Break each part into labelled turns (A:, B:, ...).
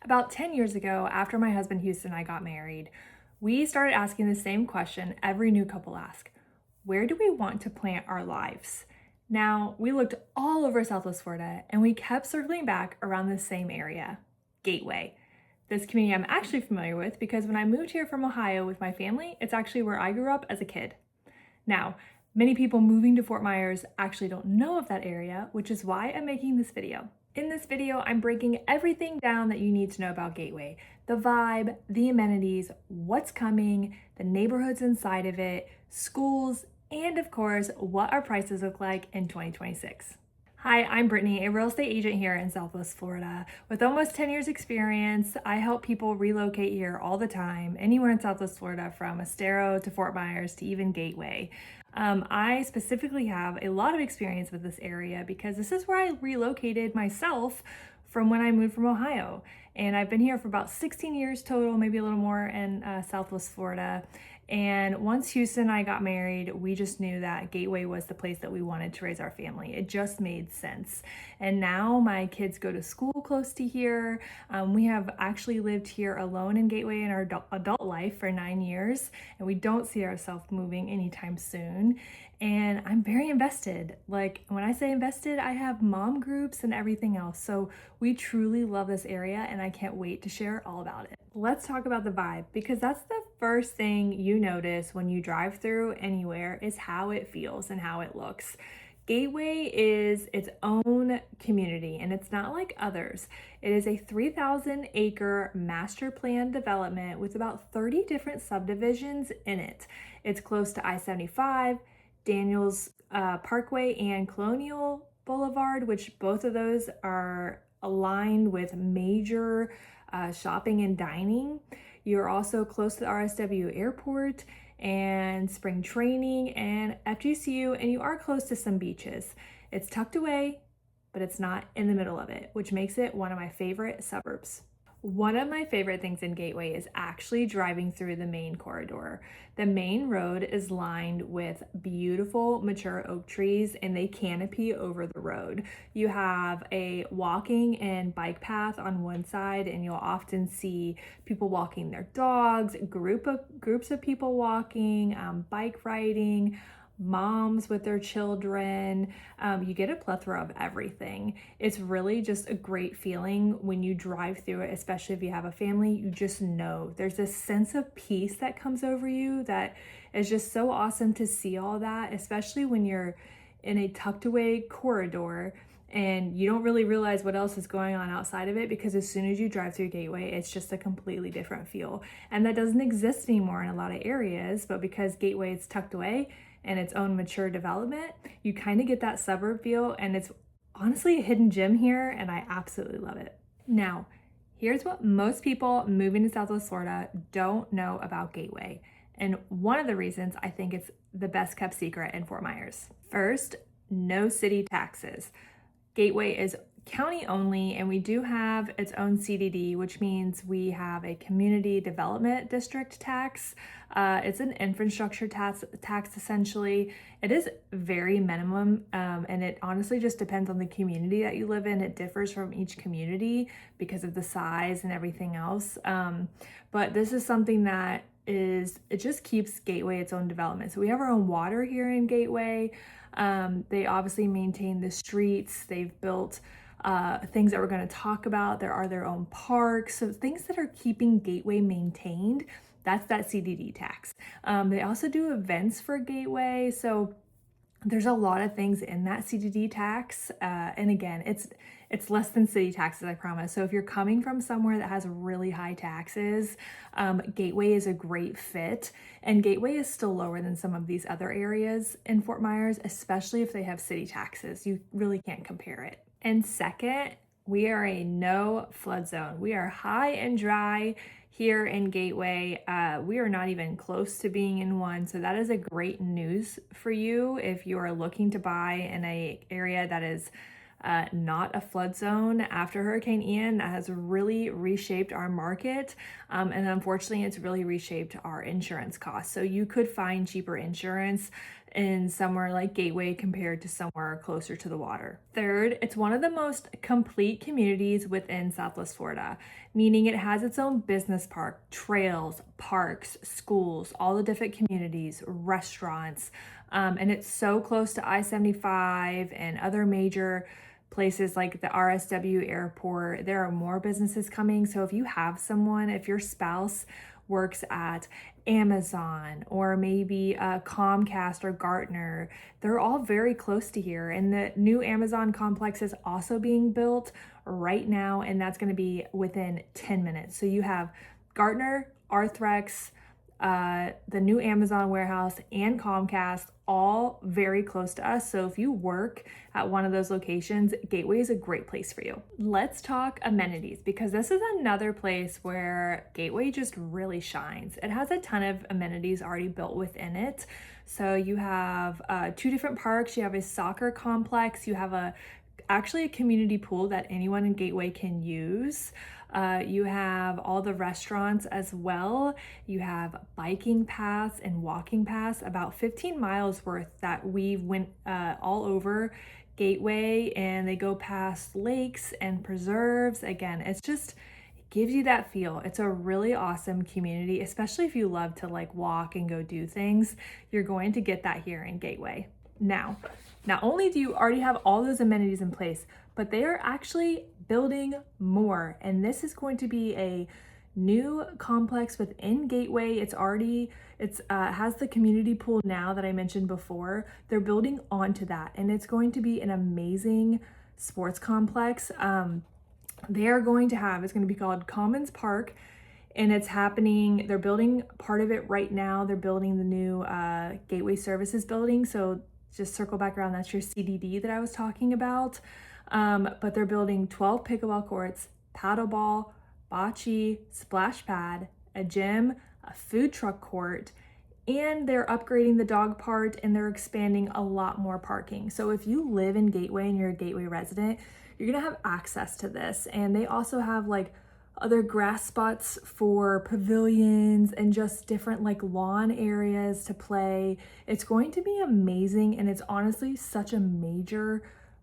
A: About 10 years ago, after my husband Houston and I got married, we started asking the same question every new couple asks: where do we want to plant our lives? Now, we looked all over Southwest Florida and we kept circling back around the same area, Gateway. This community I'm actually familiar with because when I moved here from Ohio with my family, it's actually where I grew up as a kid. Now, many people moving to Fort Myers actually don't know of that area, which is why I'm making this video. In this video, I'm breaking everything down that you need to know about Gateway: the vibe, the amenities, what's coming, the neighborhoods inside of it, schools, and of course, what our prices look like in 2026. Hi, I'm Brittany, a real estate agent here in Southwest Florida. With almost 10 years experience, I help people relocate here all the time, anywhere in Southwest Florida, from Estero to Fort Myers to even Gateway. I specifically have a lot of experience with this area because this is where I relocated myself from when I moved from Ohio. And I've been here for about 16 years total, maybe a little more in Southwest Florida. And once Houston and I got married, we just knew that Gateway was the place that we wanted to raise our family. It just made sense. And now my kids go to school close to here. We have actually lived here alone in Gateway in our adult life for 9 years, and we don't see ourselves moving anytime soon. And I'm very invested. Like, when I say invested, I have mom groups and everything else. So we truly love this area and I can't wait to share all about it. Let's talk about the vibe, because that's the first thing you notice when you drive through anywhere is how it feels and how it looks. Gateway is its own community and it's not like others. It is a 3,000 acre master plan development with about 30 different subdivisions in it. It's close to I-75, Daniels Parkway, and Colonial Boulevard, which both of those are aligned with major shopping and dining. You're also close to the RSW Airport and spring training and FGCU, and you are close to some beaches. It's tucked away, but it's not in the middle of it, which makes it one of my favorite suburbs. One of my favorite things in Gateway is actually driving through the main corridor. The main road is lined with beautiful mature oak trees and they canopy over the road. You have a walking and bike path on one side, and you'll often see people walking their dogs, groups of people walking, bike riding, moms with their children. You get a plethora of everything. It's really just a great feeling when you drive through it, especially if you have a family. You just know there's this sense of peace that comes over you that is just so awesome to see all that, especially when you're in a tucked away corridor and you don't really realize what else is going on outside of it, because as soon as you drive through Gateway, it's just a completely different feel. And that doesn't exist anymore in a lot of areas, but because Gateway is tucked away and its own mature development, you kind of get that suburb feel, and it's honestly a hidden gem here, and I absolutely love it. Now, here's what most people moving to Southwest Florida don't know about Gateway, and one of the reasons I think it's the best kept secret in Fort Myers. First, no city taxes. Gateway is county only, and we do have its own CDD, which means we have a community development district tax. It's an infrastructure tax essentially. It is very minimum, and it honestly just depends on the community that you live in. It differs from each community because of the size and everything else. But this is something that it just keeps Gateway its own development. So we have our own water here in Gateway. They obviously maintain the streets. They've built things that we're going to talk about. There are their own parks, so things that are keeping Gateway maintained. That's that CDD tax. They also do events for Gateway, so there's a lot of things in that CDD tax. And again, it's less than city taxes, I promise. So if you're coming from somewhere that has really high taxes, Gateway is a great fit. And Gateway is still lower than some of these other areas in Fort Myers, especially if they have city taxes. You really can't compare it. And second, we are a no flood zone. We are high and dry here in Gateway. We are not even close to being in one. So that is a great news for you if you are looking to buy in a area that is not a flood zone after Hurricane Ian. That has really reshaped our market. And unfortunately, it's really reshaped our insurance costs. So you could find cheaper insurance in somewhere like Gateway compared to somewhere closer to the water. Third, it's one of the most complete communities within Southwest Florida, meaning it has its own business park, trails, parks, schools, all the different communities, restaurants, and it's so close to I-75 and other major places like the RSW airport. There are more businesses coming. So if you have someone, if your spouse works at Amazon or maybe Comcast or Gartner, they're all very close to here. And the new Amazon complex is also being built right now, and that's going to be within 10 minutes. So you have Gartner, Arthrex, the new Amazon warehouse, and Comcast, all very close to us. So if you work at one of those locations, Gateway is a great place for you. Let's talk amenities, because this is another place where Gateway just really shines. It has a ton of amenities already built within it. So you have 2 different parks, you have a soccer complex, you have actually a community pool that anyone in Gateway can use. You have all the restaurants as well. You have biking paths and walking paths, about 15 miles worth that we went all over Gateway, and they go past lakes and preserves. Again, it gives you that feel. It's a really awesome community, especially if you love to like walk and go do things. You're going to get that here in Gateway. Now, not only do you already have all those amenities in place, but they are actually building more. And this is going to be a new complex within Gateway. It has the community pool now that I mentioned before. They're building onto that, and it's going to be an amazing sports complex. It's going to be called Commons Park, and it's happening. They're building part of it right now. They're building the new Gateway Services building. So just circle back around, that's your CDD that I was talking about. But they're building 12 pickleball courts, paddleball, bocce, splash pad, a gym, a food truck court, and they're upgrading the dog part, and they're expanding a lot more parking. So if you live in Gateway and you're a Gateway resident, you're gonna have access to this. And they also have like other grass spots for pavilions and just different like lawn areas to play. It's going to be amazing, and it's honestly such a major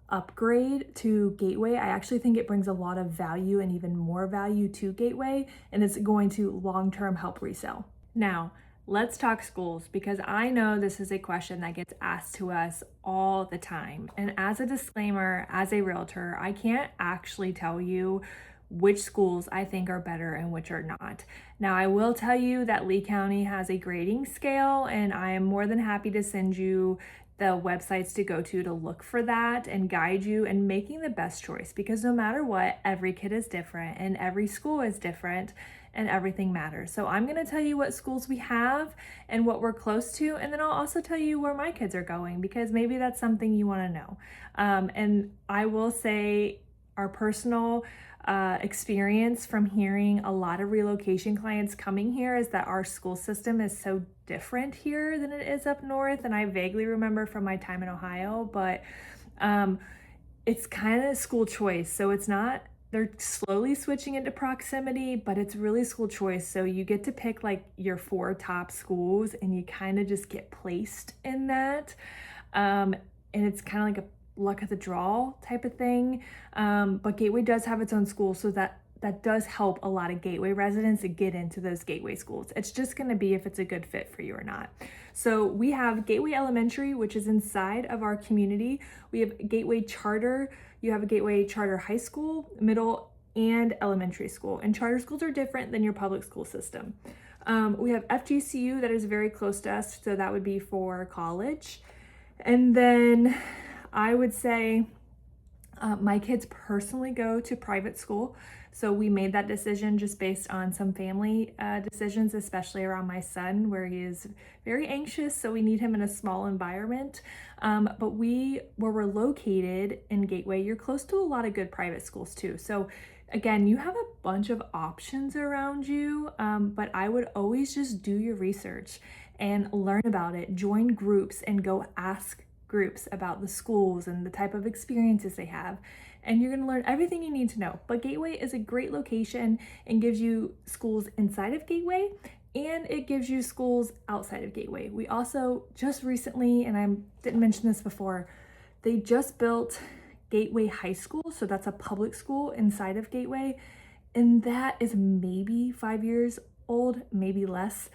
A: upgrade to Gateway. I actually think it brings a lot of value and even more value to Gateway, and it's going to long-term help resell. Now, let's talk schools, because I know this is a question that gets asked to us all the time. And as a disclaimer, as a realtor, I can't actually tell you which schools I think are better and which are not. Now, I will tell you that Lee County has a grading scale, and I am more than happy to send you the websites to go to look for that and guide you in making the best choice, because no matter what, every kid is different and every school is different and everything matters. So I'm going to tell you what schools we have and what we're close to, and then I'll also tell you where my kids are going, because maybe that's something you want to know. And I will say our personal experience from hearing a lot of relocation clients coming here is that our school system is so different here than it is up north. And I vaguely remember from my time in Ohio, but it's kind of school choice. So it's not, they're slowly switching into proximity, but it's really school choice. So you get to pick like your 4 top schools, and you kind of just get placed in that. And it's kind of like a luck of the draw type of thing. But Gateway does have its own school, so that does help a lot of Gateway residents to get into those Gateway schools. It's just going to be if it's a good fit for you or not. So we have Gateway Elementary, which is inside of our community. We have Gateway Charter. You have a Gateway Charter High School, middle, and elementary school. And charter schools are different than your public school system. We have FGCU that is very close to us, so that would be for college. And then I would say my kids personally go to private school. So we made that decision just based on some family decisions, especially around my son, where he is very anxious. So we need him in a small environment. But where we're located in Gateway, you're close to a lot of good private schools too. So again, you have a bunch of options around you, but I would always just do your research and learn about it, join groups, and go ask groups about the schools and the type of experiences they have. And you're gonna learn everything you need to know. But Gateway is a great location and gives you schools inside of Gateway, and it gives you schools outside of Gateway. We also just recently, and I didn't mention this before, they just built Gateway High School. So that's a public school inside of Gateway. And that is maybe 5 years old, maybe less.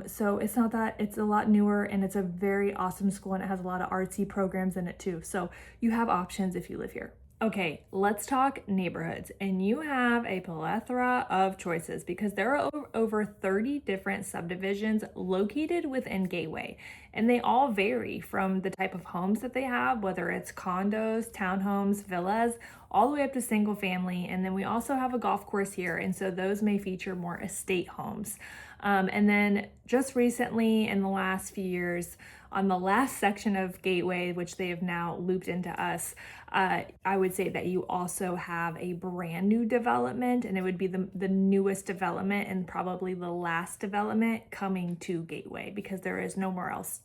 A: So it's not that, it's a lot newer, and it's a very awesome school, and it has a lot of artsy programs in it too. So you have options if you live here. Okay, let's talk neighborhoods. And you have a plethora of choices because there are over 30 different subdivisions located within Gateway. And they all vary from the type of homes that they have, whether it's condos, townhomes, villas, all the way up to single family. And then we also have a golf course here. And so those may feature more estate homes. And then just recently in the last few years, on the last section of Gateway, which they have now looped into us, I would say that you also have a brand new development, and it would be the newest development and probably the last development coming to Gateway, because there is nowhere else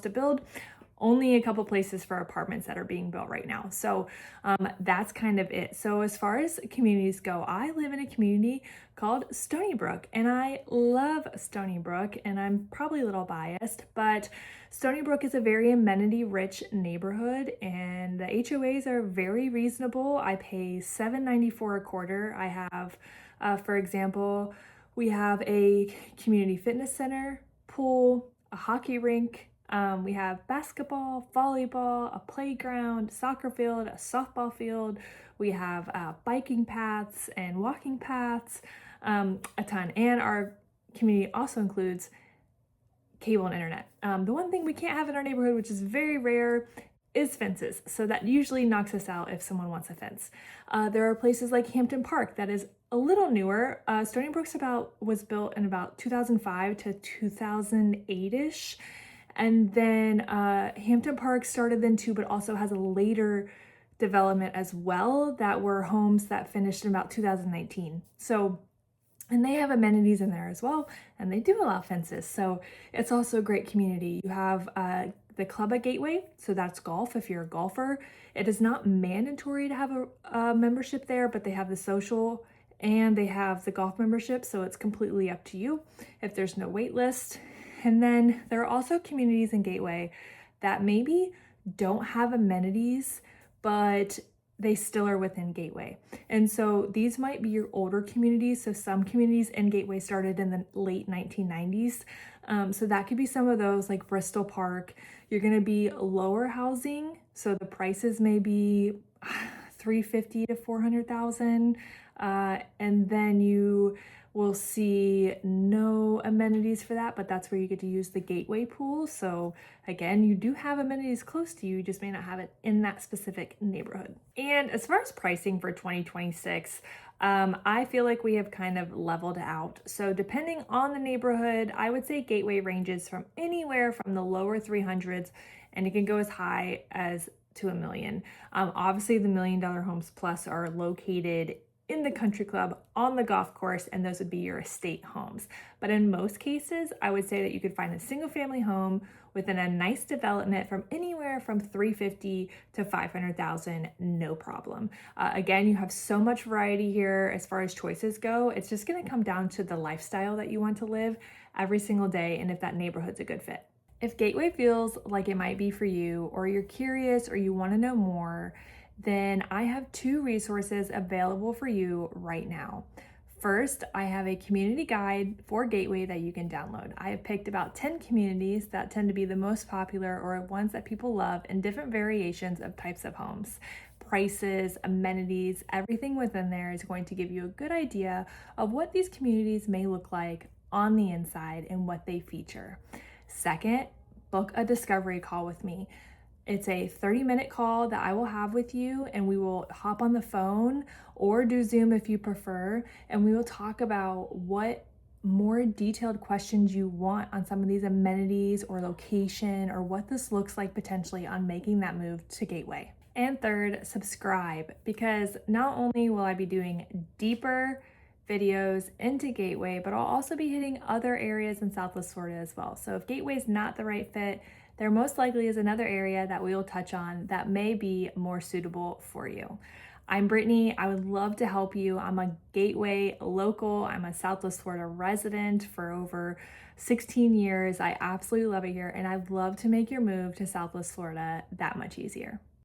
A: to build. Only a couple places for apartments that are being built right now. So that's kind of it. So as far as communities go, I live in a community called Stoneybrook, and I love Stoneybrook, and I'm probably a little biased, but Stoneybrook is a very amenity-rich neighborhood, and the HOAs are very reasonable. I pay $7.94 a quarter. I have, for example, we have a community fitness center, pool, a hockey rink. We have basketball, volleyball, a playground, soccer field, a softball field. We have biking paths and walking paths, a ton. And our community also includes cable and internet. The one thing we can't have in our neighborhood, which is very rare, is fences. So that usually knocks us out if someone wants a fence. There are places like Hampton Park that is a little newer. Stoneybrook's was built in about 2005 to 2008-ish. And then Hampton Park started then too, but also has a later development as well that were homes that finished in about 2019. So, and they have amenities in there as well, and they do allow fences. So it's also a great community. You have the club at Gateway, so that's golf if you're a golfer. It is not mandatory to have a membership there, but they have the social and they have the golf membership, so it's completely up to you if there's no wait list. And then there are also communities in Gateway that maybe don't have amenities, but they still are within Gateway. And so these might be your older communities. So some communities in Gateway started in the late 1990s. So that could be some of those, like Bristol Park. You're gonna be lower housing. So the prices may be $350,000 to $400,000. And then you will see no amenities for that, but that's where you get to use the Gateway pool. So again, you do have amenities close to you, just may not have it in that specific neighborhood. And as far as pricing for 2026, I feel like we have kind of leveled out. So depending on the neighborhood, I would say Gateway ranges from anywhere from the lower 300s, and it can go as high as to $1 million. Obviously the $1 million homes plus are located in the country club, on the golf course, and those would be your estate homes. But in most cases, I would say that you could find a single family home within a nice development from anywhere from $350,000 to $500,000, no problem. Again, you have so much variety here as far as choices go. It's just gonna come down to the lifestyle that you want to live every single day and if that neighborhood's a good fit. If Gateway feels like it might be for you, or you're curious or you wanna know more, then I have 2 resources available for you right now. First, I have a community guide for Gateway that you can download. I have picked about 10 communities that tend to be the most popular or ones that people love in different variations of types of homes. Prices, amenities, everything within there is going to give you a good idea of what these communities may look like on the inside and what they feature. Second, book a discovery call with me. It's a 30-minute call that I will have with you, and we will hop on the phone or do Zoom if you prefer, and we will talk about what more detailed questions you want on some of these amenities or location, or what this looks like potentially on making that move to Gateway. And third, subscribe, because not only will I be doing deeper videos into Gateway, but I'll also be hitting other areas in Southwest Florida as well. So if Gateway is not the right fit, there most likely is another area that we will touch on that may be more suitable for you. I'm Brittany. I would love to help you. I'm a Gateway local. I'm a Southwest Florida resident for over 16 years. I absolutely love it here, and I'd love to make your move to Southwest Florida that much easier.